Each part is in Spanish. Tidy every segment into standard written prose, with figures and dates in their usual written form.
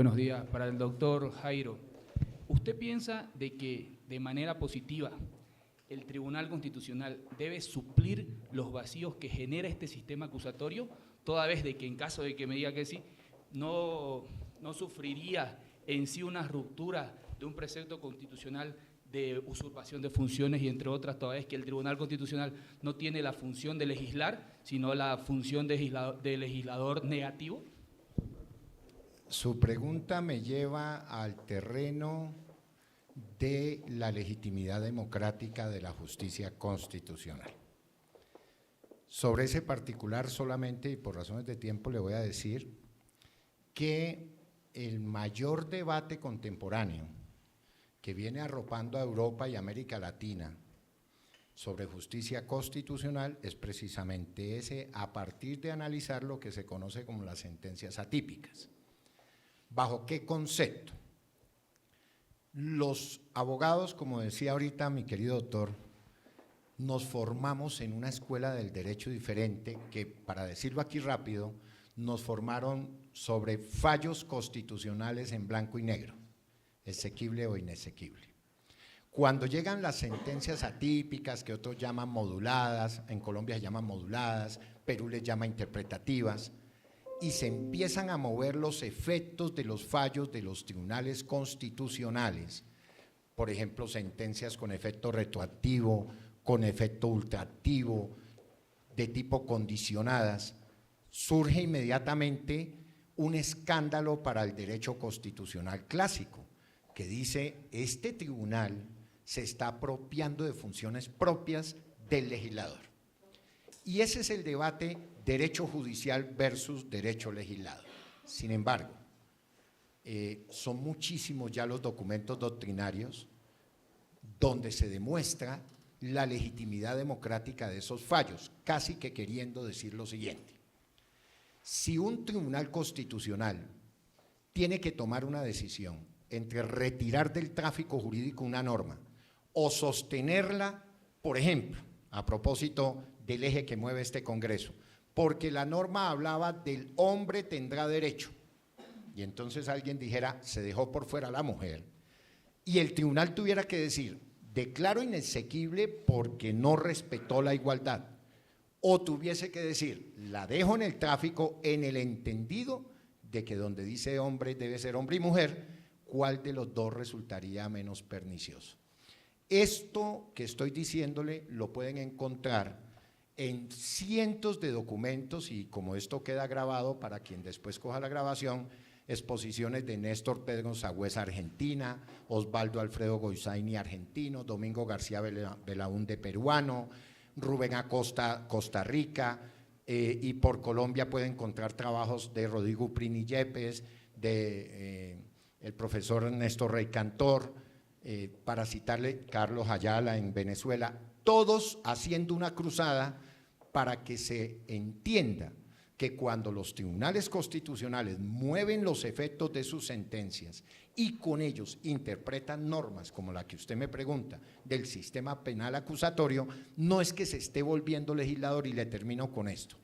buenos días. Para el doctor Jairo, ¿usted piensa de que de manera positiva el Tribunal Constitucional debe suplir los vacíos que genera este sistema acusatorio, toda vez de que en caso de que me diga que sí, no sufriría en sí una ruptura de un precepto constitucional de usurpación de funciones y entre otras, toda vez que el Tribunal Constitucional no tiene la función de legislar, sino la función de legislador negativo? Su pregunta me lleva al terreno de la legitimidad democrática de la justicia constitucional. Sobre ese particular solamente, y por razones de tiempo, le voy a decir que el mayor debate contemporáneo que viene arropando a Europa y América Latina sobre justicia constitucional es precisamente ese, a partir de analizar lo que se conoce como las sentencias atípicas. ¿Bajo qué concepto? Los abogados, como decía ahorita mi querido doctor, nos formamos en una escuela del derecho diferente que, para decirlo aquí rápido, nos formaron sobre fallos constitucionales en blanco y negro, exequible o inexequible. Cuando llegan las sentencias atípicas, que otros llaman moduladas, en Colombia se llaman moduladas, Perú les llama interpretativas, y se empiezan a mover los efectos de los fallos de los tribunales constitucionales, por ejemplo, sentencias con efecto retroactivo, con efecto ultraactivo, de tipo condicionadas, surge inmediatamente un escándalo para el derecho constitucional clásico, que dice, este tribunal se está apropiando de funciones propias del legislador. Y ese es el debate derecho judicial versus derecho legislado. Sin embargo, son muchísimos ya los documentos doctrinarios donde se demuestra la legitimidad democrática de esos fallos, casi que queriendo decir lo siguiente: si un tribunal constitucional tiene que tomar una decisión entre retirar del tráfico jurídico una norma o sostenerla, por ejemplo, a propósito del eje que mueve este Congreso, porque la norma hablaba del hombre tendrá derecho, y entonces alguien dijera, se dejó por fuera la mujer, y el tribunal tuviera que decir, declaro inexequible porque no respetó la igualdad, o tuviese que decir, la dejo en el tráfico en el entendido de que donde dice hombre debe ser hombre y mujer, ¿cuál de los dos resultaría menos pernicioso? Esto que estoy diciéndole lo pueden encontrar en cientos de documentos, y como esto queda grabado para quien después coja la grabación, exposiciones de Néstor Pedro Sagüesa, Argentina, Osvaldo Alfredo Goizaini, argentino, Domingo García Belaúnde, peruano, Rubén Acosta, Costa Rica, y por Colombia puede encontrar trabajos de Rodrigo Prini Yepes, de el profesor Néstor Rey Cantor, para citarle Carlos Ayala en Venezuela, todos haciendo una cruzada para que se entienda que cuando los tribunales constitucionales mueven los efectos de sus sentencias y con ellos interpretan normas como la que usted me pregunta del sistema penal acusatorio, no es que se esté volviendo legislador, y le termino con esto.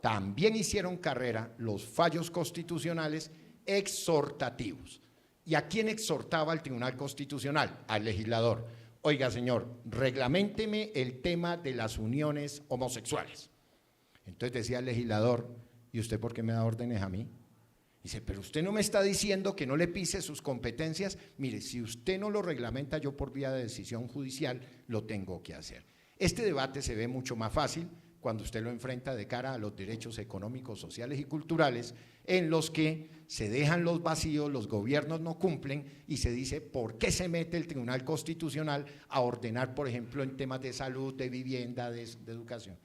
También hicieron carrera los fallos constitucionales exhortativos. ¿Y a quién exhortaba el Tribunal Constitucional? Al legislador. Oiga, señor, reglaménteme el tema de las uniones homosexuales. Entonces decía el legislador, ¿y usted por qué me da órdenes a mí? Dice, pero usted no me está diciendo que no le pise sus competencias. Mire, si usted no lo reglamenta, yo por vía de decisión judicial lo tengo que hacer. Este debate se ve mucho más fácil cuando usted lo enfrenta de cara a los derechos económicos, sociales y culturales, en los que se dejan los vacíos, los gobiernos no cumplen y se dice por qué se mete el Tribunal Constitucional a ordenar, por ejemplo, en temas de salud, de vivienda, de educación.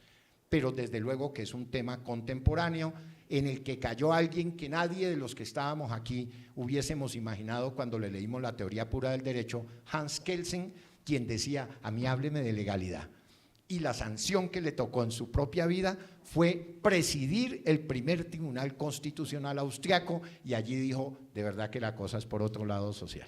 Pero desde luego que es un tema contemporáneo en el que cayó alguien que nadie de los que estábamos aquí hubiésemos imaginado cuando le leímos la teoría pura del derecho, Hans Kelsen, quien decía, a mí hábleme de legalidad. Y la sanción que le tocó en su propia vida fue presidir el primer tribunal constitucional austriaco, y allí dijo, de verdad que la cosa es por otro lado social.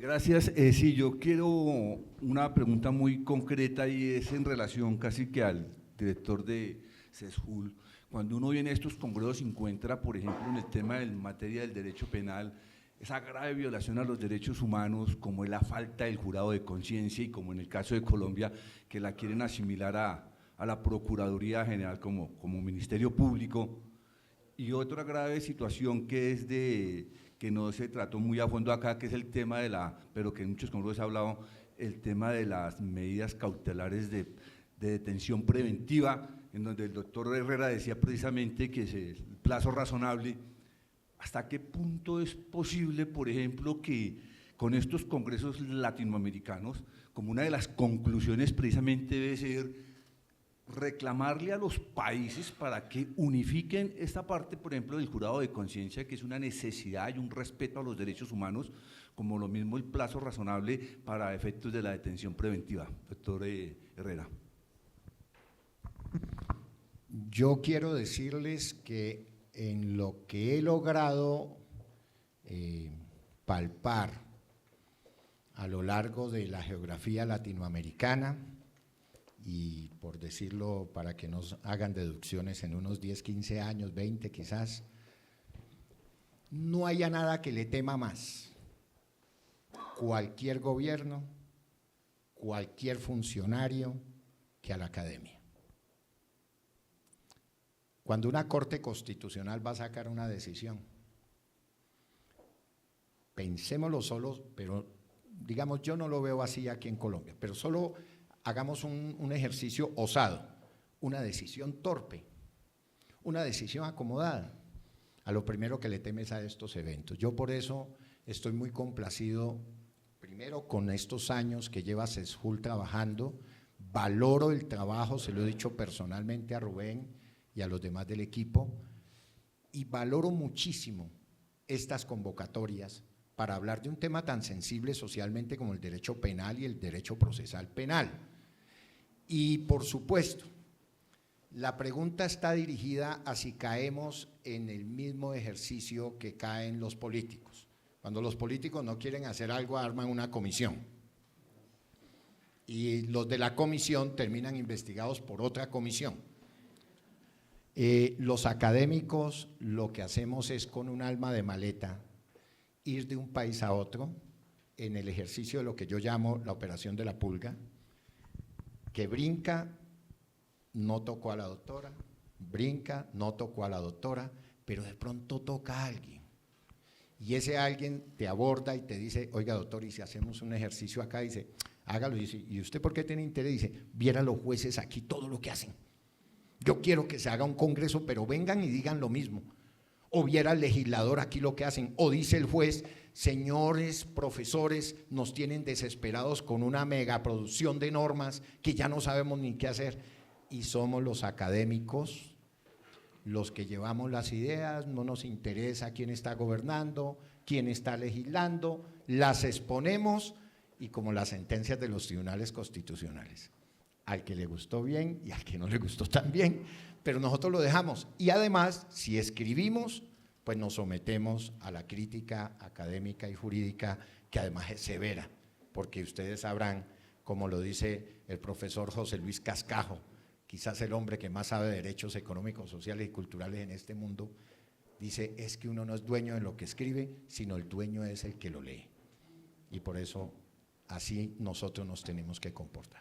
Gracias. Sí, yo quiero una pregunta muy concreta, y es en relación casi que al director de CESJUL. Cuando uno viene a estos congresos se encuentra, por ejemplo, en el tema de materia del derecho penal, esa grave violación a los derechos humanos, como es la falta del jurado de conciencia y como en el caso de Colombia, que la quieren asimilar a la Procuraduría General como Ministerio Público. Y otra grave situación que no se trató muy a fondo acá, que es el tema pero que en muchos congresos se ha hablado, el tema de las medidas cautelares de detención preventiva, en donde el doctor Herrera decía precisamente que es el plazo razonable. ¿Hasta qué punto es posible, por ejemplo, que con estos congresos latinoamericanos, como una de las conclusiones precisamente debe ser reclamarle a los países para que unifiquen esta parte, por ejemplo, del jurado de conciencia, que es una necesidad y un respeto a los derechos humanos, como lo mismo el plazo razonable para efectos de la detención preventiva? Doctor Herrera. Yo quiero decirles que en lo que he logrado palpar a lo largo de la geografía latinoamericana, y por decirlo para que nos hagan deducciones en unos 10, 15 años, 20 quizás, no haya nada que le tema más cualquier gobierno, cualquier funcionario que a la academia. Cuando una Corte Constitucional va a sacar una decisión, pensémoslo solo, pero digamos, yo no lo veo así aquí en Colombia, pero solo hagamos un ejercicio osado, una decisión torpe, una decisión acomodada. A lo primero que le temes a estos eventos. Yo por eso estoy muy complacido, primero con estos años que lleva CESJUL trabajando, valoro el trabajo, se lo he dicho personalmente a Rubén y a los demás del equipo, y valoro muchísimo estas convocatorias para hablar de un tema tan sensible socialmente como el derecho penal y el derecho procesal penal. Y por supuesto, la pregunta está dirigida a si caemos en el mismo ejercicio que caen los políticos. Cuando los políticos no quieren hacer algo, arman una comisión. Y los de la comisión terminan investigados por otra comisión. Los académicos lo que hacemos es con un alma de maleta ir de un país a otro en el ejercicio de lo que yo llamo la operación de la pulga, que brinca, no tocó a la doctora, brinca, no tocó a la doctora, pero de pronto toca a alguien. Y ese alguien te aborda y te dice, oiga doctor, y si hacemos un ejercicio acá, dice, hágalo. Y dice, ¿y usted por qué tiene interés? Dice, viera los jueces aquí todo lo que hacen. Yo quiero que se haga un congreso, pero vengan y digan lo mismo. O viera el legislador aquí lo que hacen. O dice el juez, señores profesores, nos tienen desesperados con una megaproducción de normas que ya no sabemos ni qué hacer. Y somos los académicos los que llevamos las ideas, no nos interesa quién está gobernando, quién está legislando, las exponemos y como las sentencias de los tribunales constitucionales. Al que le gustó bien y al que no le gustó también, pero nosotros lo dejamos. Y además, si escribimos, pues nos sometemos a la crítica académica y jurídica, que además es severa, porque ustedes sabrán, como lo dice el profesor José Luis Cascajo, quizás el hombre que más sabe de derechos económicos, sociales y culturales en este mundo, dice, es que uno no es dueño de lo que escribe, sino el dueño es el que lo lee. Y por eso, así nosotros nos tenemos que comportar.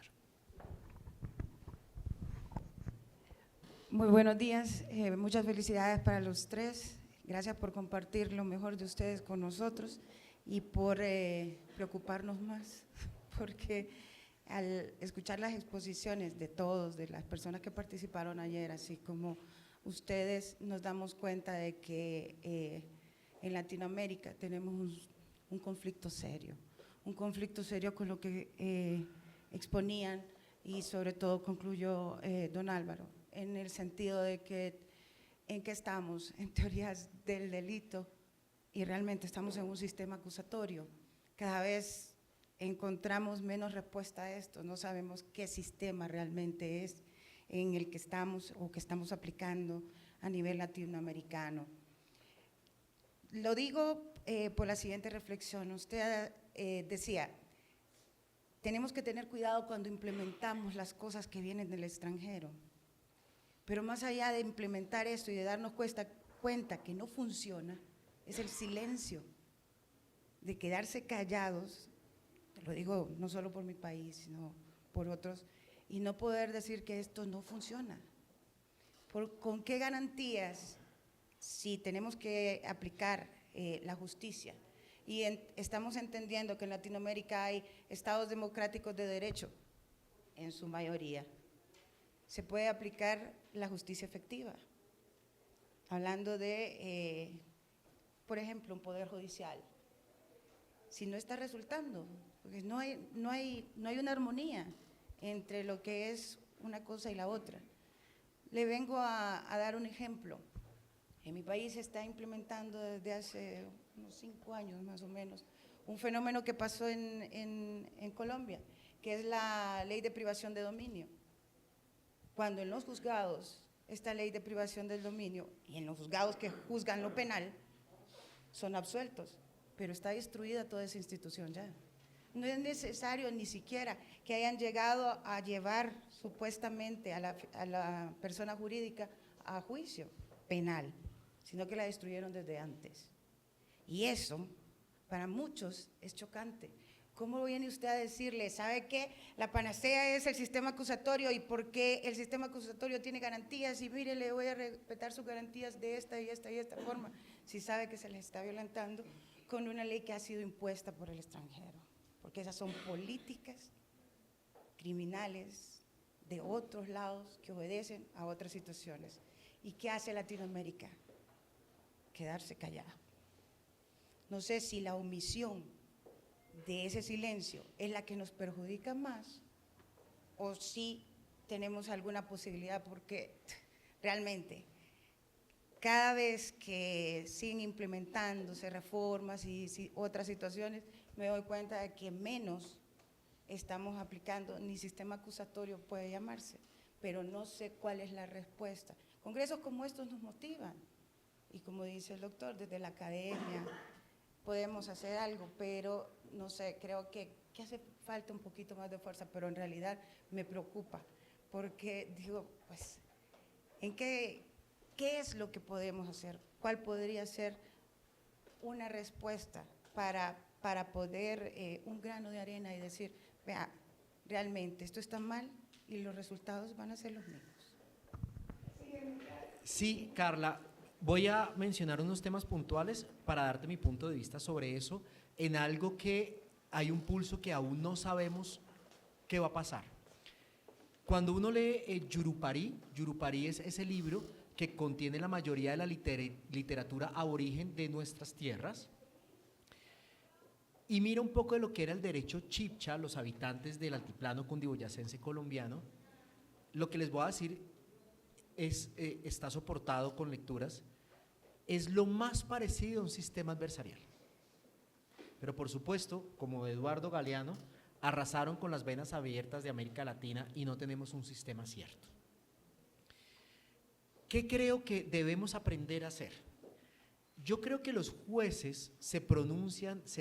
Muy buenos días, muchas felicidades para los tres, gracias por compartir lo mejor de ustedes con nosotros y por preocuparnos más, porque al escuchar las exposiciones de todos, de las personas que participaron ayer, así como ustedes, nos damos cuenta de que en Latinoamérica tenemos un conflicto serio con lo que exponían y sobre todo concluyó don Álvaro, en el sentido de que en qué estamos, en teorías del delito y realmente estamos en un sistema acusatorio. Cada vez encontramos menos respuesta a esto, no sabemos qué sistema realmente es en el que estamos o que estamos aplicando a nivel latinoamericano. Lo digo por la siguiente reflexión. Usted decía, tenemos que tener cuidado cuando implementamos las cosas que vienen del extranjero. Pero más allá de implementar esto y de darnos cuenta que no funciona, es el silencio, de quedarse callados, lo digo no solo por mi país, sino por otros, y no poder decir que esto no funciona. ¿Con qué garantías, si tenemos que aplicar la justicia? Y estamos entendiendo que en Latinoamérica hay estados democráticos de derecho, en su mayoría. Se puede aplicar la justicia efectiva, hablando de, por ejemplo, un poder judicial. Si no está resultando, porque no hay una armonía entre lo que es una cosa y la otra. Le vengo a dar un ejemplo. En mi país se está implementando desde hace unos 5 años más o menos un fenómeno que pasó en Colombia, que es la ley de privación de dominio. Cuando en los juzgados, esta ley de privación del dominio, y en los juzgados que juzgan lo penal, son absueltos, pero está destruida toda esa institución ya. No es necesario ni siquiera que hayan llegado a llevar supuestamente a la persona jurídica a juicio penal, sino que la destruyeron desde antes. Y eso, para muchos, es chocante. ¿Cómo viene usted a decirle, sabe qué? La panacea es el sistema acusatorio, y por qué el sistema acusatorio tiene garantías, y mire, le voy a respetar sus garantías de esta y esta y esta forma, si sabe que se les está violentando con una ley que ha sido impuesta por el extranjero, porque esas son políticas criminales de otros lados que obedecen a otras situaciones. ¿Y qué hace Latinoamérica? Quedarse callada. No sé si la omisión de ese silencio es la que nos perjudica más o si tenemos alguna posibilidad, porque realmente cada vez que siguen implementándose reformas y otras situaciones, me doy cuenta de que menos estamos aplicando, ni sistema acusatorio puede llamarse, pero no sé cuál es la respuesta. Congresos como estos nos motivan, y como dice el doctor, desde la academia podemos hacer algo, pero no sé, creo que hace falta un poquito más de fuerza, pero en realidad me preocupa, porque digo, pues, ¿qué es lo que podemos hacer? ¿Cuál podría ser una respuesta para poder, un grano de arena y decir, vea, realmente esto está mal y los resultados van a ser los mismos? Sí, Carla, voy a mencionar unos temas puntuales para darte mi punto de vista sobre eso, en algo que hay un pulso que aún no sabemos qué va a pasar. Cuando uno lee Yurupari es ese libro que contiene la mayoría de la literatura aborigen de nuestras tierras, y mira un poco de lo que era el derecho chibcha, los habitantes del altiplano cundiboyacense colombiano. Lo que les voy a decir está soportado con lecturas, es lo más parecido a un sistema adversarial. Pero por supuesto, como Eduardo Galeano, arrasaron con las venas abiertas de América Latina y no tenemos un sistema cierto. ¿Qué creo que debemos aprender a hacer? Yo creo que los jueces se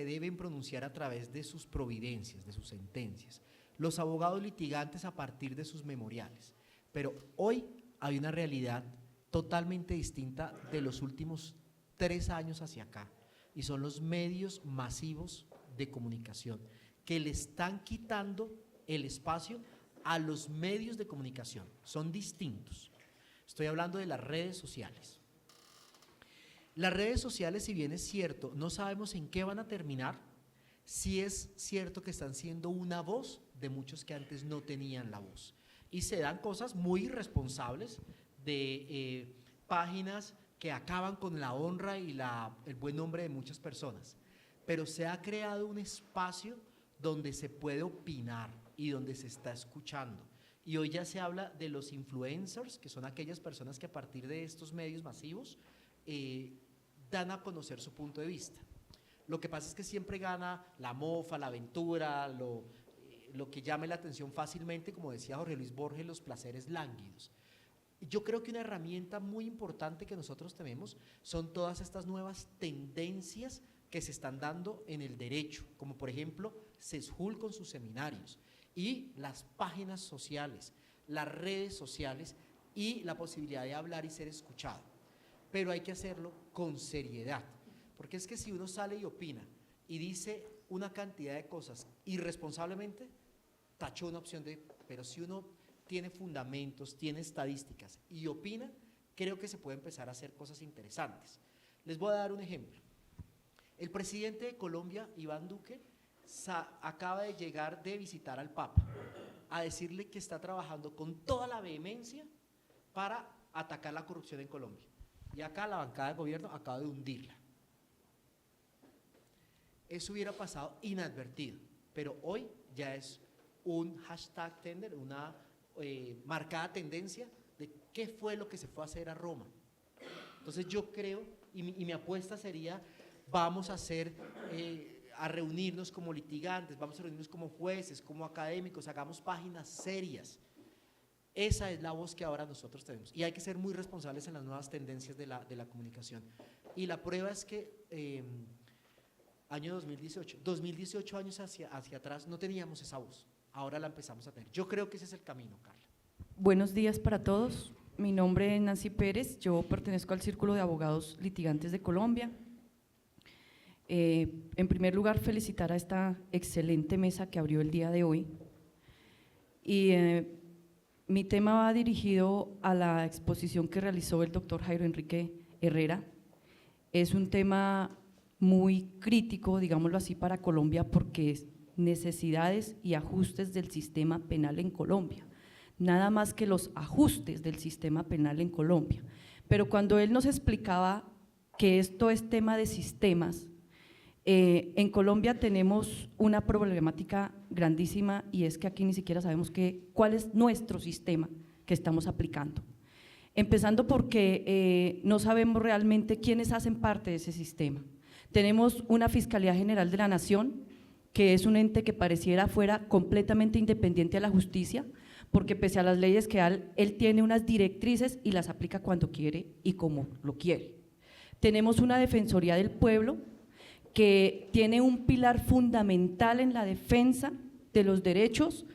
deben pronunciar a través de sus providencias, de sus sentencias, los abogados litigantes a partir de sus memoriales, pero hoy hay una realidad totalmente distinta de los últimos 3 años hacia acá, y son los medios masivos de comunicación que le están quitando el espacio a los medios de comunicación. Son distintos. Estoy hablando de las redes sociales. Las redes sociales, si bien es cierto, no sabemos en qué van a terminar, sí es cierto que están siendo una voz de muchos que antes no tenían la voz. Y se dan cosas muy irresponsables de páginas que acaban con la honra y el buen nombre de muchas personas. Pero se ha creado un espacio donde se puede opinar y donde se está escuchando. Y hoy ya se habla de los influencers, que son aquellas personas que a partir de estos medios masivos dan a conocer su punto de vista. Lo que pasa es que siempre gana la mofa, la aventura, lo que llame la atención fácilmente, como decía Jorge Luis Borges, los placeres lánguidos. Yo creo que una herramienta muy importante que nosotros tenemos son todas estas nuevas tendencias que se están dando en el derecho, como por ejemplo CESJUL con sus seminarios, y las páginas sociales, las redes sociales y la posibilidad de hablar y ser escuchado. Pero hay que hacerlo con seriedad, porque es que si uno sale y opina y dice una cantidad de cosas irresponsablemente, tachó una opción de, pero si uno tiene fundamentos, tiene estadísticas y opina, creo que se puede empezar a hacer cosas interesantes. Les voy a dar un ejemplo. El presidente de Colombia, Iván Duque, acaba de llegar de visitar al Papa, a decirle que está trabajando con toda la vehemencia para atacar la corrupción en Colombia. Y acá la bancada de gobierno acaba de hundirla. Eso hubiera pasado inadvertido, pero hoy ya es un hashtag tender, una marcada tendencia de qué fue lo que se fue a hacer a Roma. Entonces yo creo, y mi apuesta sería, vamos a hacer, a reunirnos como litigantes, vamos a reunirnos como jueces, como académicos, hagamos páginas serias. Esa es la voz que ahora nosotros tenemos y hay que ser muy responsables en las nuevas tendencias de la comunicación. Y la prueba es que año 2018 años hacia atrás no teníamos esa voz, ahora la empezamos a tener. Yo creo que ese es el camino, Carla. Buenos días para todos, mi nombre es Nancy Pérez, yo pertenezco al Círculo de Abogados Litigantes de Colombia. En primer lugar, felicitar a esta excelente mesa que abrió el día de hoy y mi tema va dirigido a la exposición que realizó el doctor Jairo Enrique Herrera. Es un tema muy crítico, digámoslo así, para Colombia porque es necesidades y ajustes del sistema penal en Colombia, nada más que los ajustes del sistema penal en Colombia. Pero cuando él nos explicaba que esto es tema de sistemas, en Colombia tenemos una problemática grandísima y es que aquí ni siquiera sabemos cuál es nuestro sistema que estamos aplicando. Empezando porque no sabemos realmente quiénes hacen parte de ese sistema. Tenemos una Fiscalía General de la Nación, que es un ente que pareciera fuera completamente independiente a la justicia, porque pese a las leyes que él tiene unas directrices y las aplica cuando quiere y como lo quiere. Tenemos una Defensoría del Pueblo, que tiene un pilar fundamental en la defensa de los derechos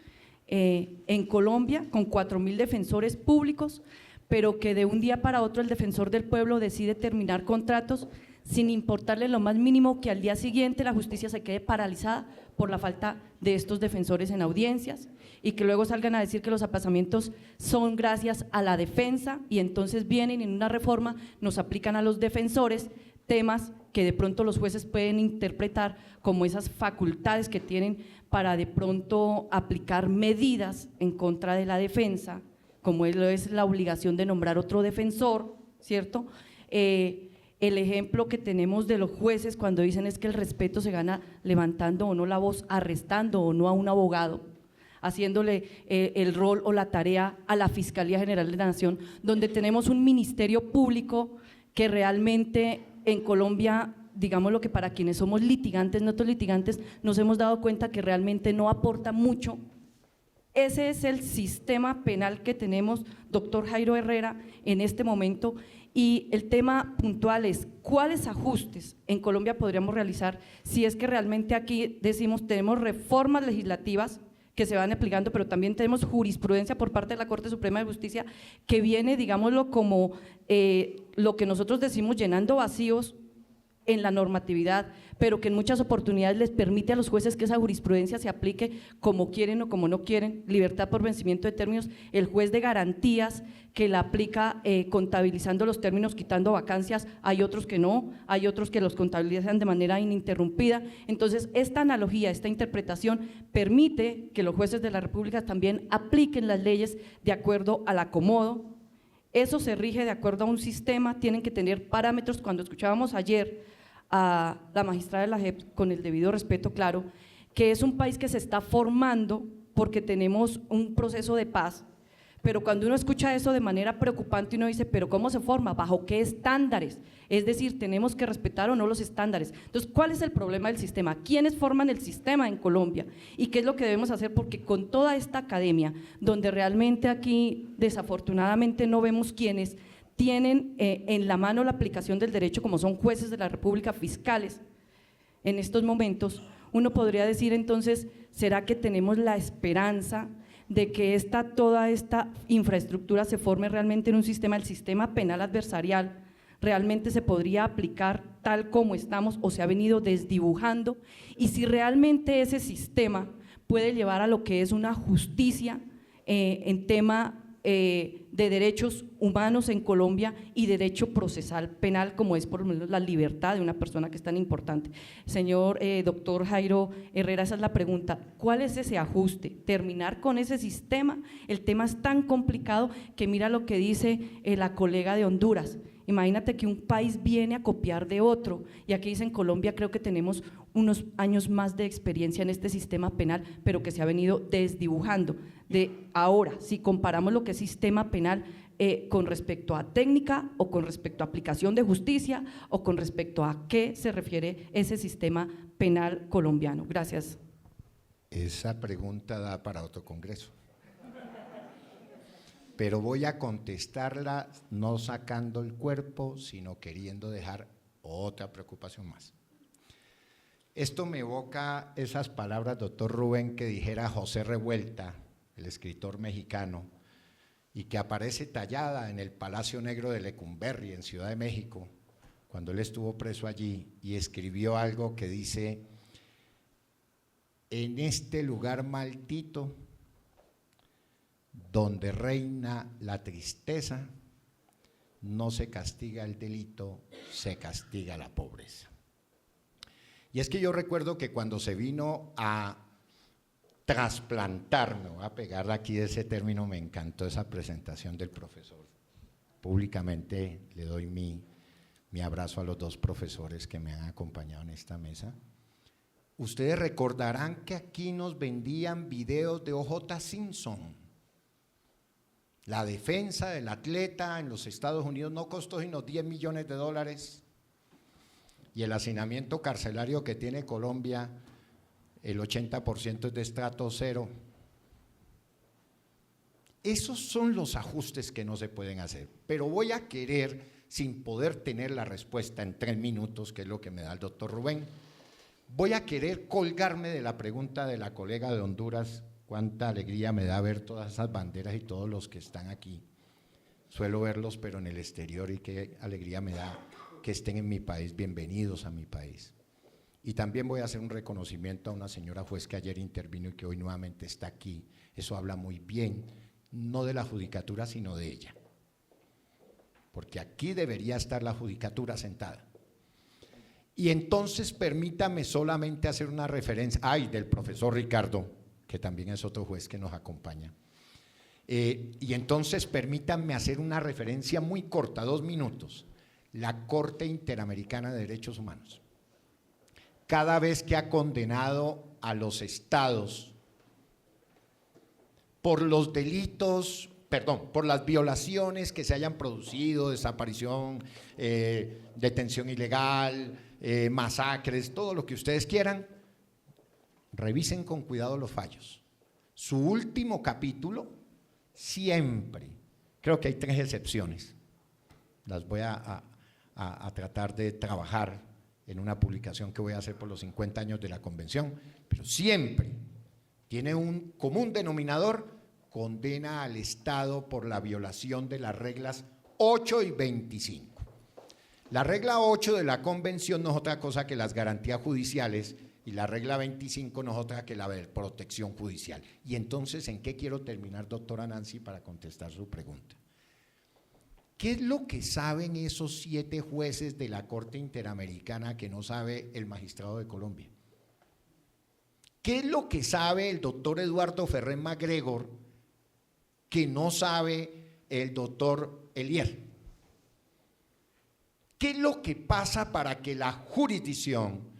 en Colombia, con 4.000 defensores públicos, pero que de un día para otro el defensor del pueblo decide terminar contratos sin importarle lo más mínimo, que al día siguiente la justicia se quede paralizada por la falta de estos defensores en audiencias y que luego salgan a decir que los aplazamientos son gracias a la defensa y entonces vienen en una reforma, nos aplican a los defensores temas que de pronto los jueces pueden interpretar como esas facultades que tienen para de pronto aplicar medidas en contra de la defensa, como es la obligación de nombrar otro defensor, ¿cierto? El ejemplo que tenemos de los jueces cuando dicen es que el respeto se gana levantando o no la voz, arrestando o no a un abogado, haciéndole el rol o la tarea a la Fiscalía General de la Nación, donde tenemos un ministerio público que realmente en Colombia, digamos lo que para quienes somos litigantes, no otros litigantes, nos hemos dado cuenta que realmente no aporta mucho. Ese es el sistema penal que tenemos, doctor Jairo Herrera, en este momento. Y el tema puntual es, ¿cuáles ajustes en Colombia podríamos realizar si es que realmente aquí decimos tenemos reformas legislativas que se van aplicando, pero también tenemos jurisprudencia por parte de la Corte Suprema de Justicia que viene, digámoslo, como lo que nosotros decimos llenando vacíos en la normatividad, pero que en muchas oportunidades les permite a los jueces que esa jurisprudencia se aplique como quieren o como no quieren, libertad por vencimiento de términos, el juez de garantías que la aplica contabilizando los términos, quitando vacancias, hay otros que no, hay otros que los contabilizan de manera ininterrumpida. Entonces, esta analogía, esta interpretación permite que los jueces de la República también apliquen las leyes de acuerdo al acomodo. Eso se rige de acuerdo a un sistema, tienen que tener parámetros. Cuando escuchábamos ayer a la magistrada de la JEP, con el debido respeto, claro, que es un país que se está formando porque tenemos un proceso de paz, pero cuando uno escucha eso de manera preocupante uno dice, pero ¿cómo se forma? ¿Bajo qué estándares? Es decir, ¿tenemos que respetar o no los estándares? Entonces, ¿cuál es el problema del sistema? ¿Quiénes forman el sistema en Colombia? ¿Y qué es lo que debemos hacer? Porque con toda esta academia, donde realmente aquí desafortunadamente no vemos quiénes tienen en la mano la aplicación del derecho, como son jueces de la República, fiscales, en estos momentos, uno podría decir entonces, ¿será que tenemos la esperanza de que toda esta infraestructura se forme realmente en un sistema, el sistema penal adversarial, realmente se podría aplicar tal como estamos o se ha venido desdibujando, y si realmente ese sistema puede llevar a lo que es una justicia en tema de derechos humanos en Colombia y derecho procesal penal, como es por lo menos la libertad de una persona que es tan importante. Señor doctor Jairo Herrera, esa es la pregunta, ¿cuál es ese ajuste? ¿Terminar con ese sistema? El tema es tan complicado que mira lo que dice la colega de Honduras. Imagínate que un país viene a copiar de otro, y aquí dice en Colombia creo que tenemos unos años más de experiencia en este sistema penal, pero que se ha venido desdibujando. De ahora, si comparamos lo que es sistema penal con respecto a técnica o con respecto a aplicación de justicia o con respecto a qué se refiere ese sistema penal colombiano. Gracias. Esa pregunta da para otro congreso. Pero voy a contestarla no sacando el cuerpo, sino queriendo dejar otra preocupación más. Esto me evoca esas palabras, doctor Rubén, que dijera José Revuelta, el escritor mexicano, y que aparece tallada en el Palacio Negro de Lecumberri, en Ciudad de México, cuando él estuvo preso allí, y escribió algo que dice: en este lugar maldito, donde reina la tristeza, no se castiga el delito, se castiga la pobreza. Y es que yo recuerdo que cuando se vino a trasplantar, me voy a pegar aquí ese término, me encantó esa presentación del profesor. Públicamente le doy mi abrazo a los dos profesores que me han acompañado en esta mesa. Ustedes recordarán que aquí nos vendían videos de O.J. Simpson. La defensa del atleta en los Estados Unidos no costó sino $10 millones, y el hacinamiento carcelario que tiene Colombia, el 80% es de estrato 0. Esos son los ajustes que no se pueden hacer, pero voy a querer, sin poder tener la respuesta en 3 minutos, que es lo que me da el doctor Rubén, voy a querer colgarme de la pregunta de la colega de Honduras. Cuánta alegría me da ver todas esas banderas y todos los que están aquí. Suelo verlos, pero en el exterior, y qué alegría me da que estén en mi país. Bienvenidos a mi país. Y también voy a hacer un reconocimiento a una señora juez que ayer intervino y que hoy nuevamente está aquí. Eso habla muy bien, no de la judicatura, sino de ella. Porque aquí debería estar la judicatura sentada. Y entonces permítame solamente hacer una referencia, del profesor Ricardo, que también es otro juez que nos acompaña. Y entonces permítanme hacer una referencia muy corta, 2 minutos. La Corte Interamericana de Derechos Humanos, cada vez que ha condenado a los estados por los delitos, por las violaciones que se hayan producido, desaparición, detención ilegal, masacres, todo lo que ustedes quieran, revisen con cuidado los fallos. Su último capítulo siempre, creo que hay 3 excepciones, las voy a tratar de trabajar en una publicación que voy a hacer por los 50 años de la convención, pero siempre tiene un común denominador: condena al Estado por la violación de las reglas 8 y 25. La regla 8 de la convención no es otra cosa que las garantías judiciales, y la regla 25 no es otra que la de protección judicial. Y entonces, ¿en qué quiero terminar, doctora Nancy, para contestar su pregunta? ¿Qué es lo que saben esos 7 jueces de la Corte Interamericana que no sabe el magistrado de Colombia? ¿Qué es lo que sabe el doctor Eduardo Ferrer MacGregor que no sabe el doctor Elier? ¿Qué es lo que pasa para que la jurisdicción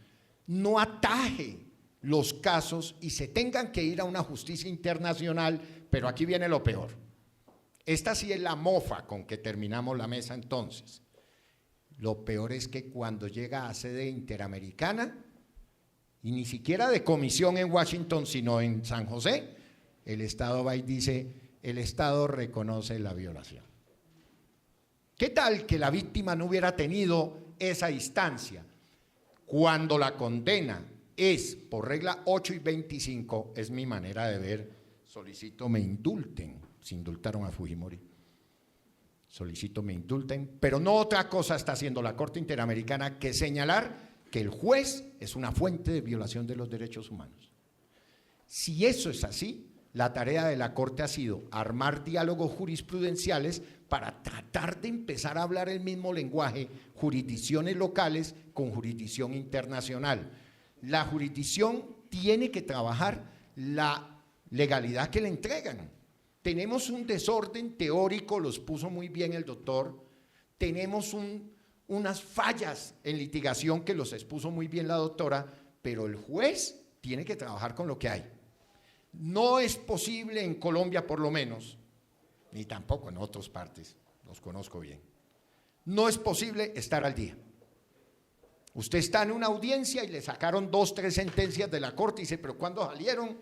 no ataje los casos y se tengan que ir a una justicia internacional? Pero aquí viene lo peor. Esta sí es la mofa con que terminamos la mesa entonces. Lo peor es que cuando llega a sede interamericana, y ni siquiera de comisión en Washington, sino en San José, el Estado va y dice: el Estado reconoce la violación. ¿Qué tal que la víctima no hubiera tenido esa instancia? Cuando la condena es por regla 8 y 25, es mi manera de ver, solicito me indulten, se indultaron a Fujimori, solicito me indulten, pero no otra cosa está haciendo la Corte Interamericana que señalar que el juez es una fuente de violación de los derechos humanos. Si eso es así, la tarea de la Corte ha sido armar diálogos jurisprudenciales para tratar de empezar a hablar el mismo lenguaje, jurisdicciones locales con jurisdicción internacional. La jurisdicción tiene que trabajar la legalidad que le entregan. Tenemos un desorden teórico, los puso muy bien el doctor, tenemos unas fallas en litigación que los expuso muy bien la doctora, pero el juez tiene que trabajar con lo que hay. No es posible en Colombia por lo menos, ni tampoco en otras partes, los conozco bien, no es posible estar al día. Usted está en una audiencia y le sacaron 2, 3 sentencias de la Corte y dice, pero ¿cuándo salieron?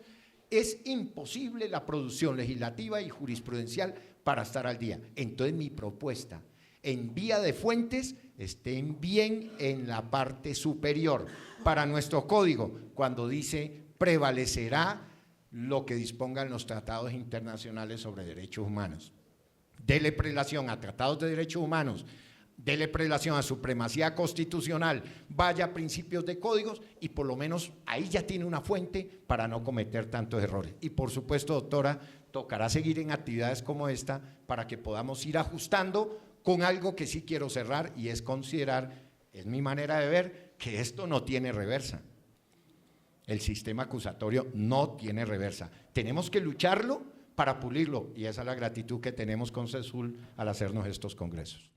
Es imposible la producción legislativa y jurisprudencial para estar al día. Entonces mi propuesta, en vía de fuentes, estén bien en la parte superior. Para nuestro código, cuando dice prevalecerá lo que dispongan los tratados internacionales sobre derechos humanos. Dele prelación a tratados de derechos humanos, dele prelación a supremacía constitucional, vaya a principios de códigos y por lo menos ahí ya tiene una fuente para no cometer tantos errores. Y por supuesto, doctora, tocará seguir en actividades como esta para que podamos ir ajustando con algo que sí quiero cerrar y es considerar, es mi manera de ver, que esto no tiene reversa. El sistema acusatorio no tiene reversa. Tenemos que lucharlo para pulirlo y esa es la gratitud que tenemos con CESUL al hacernos estos congresos.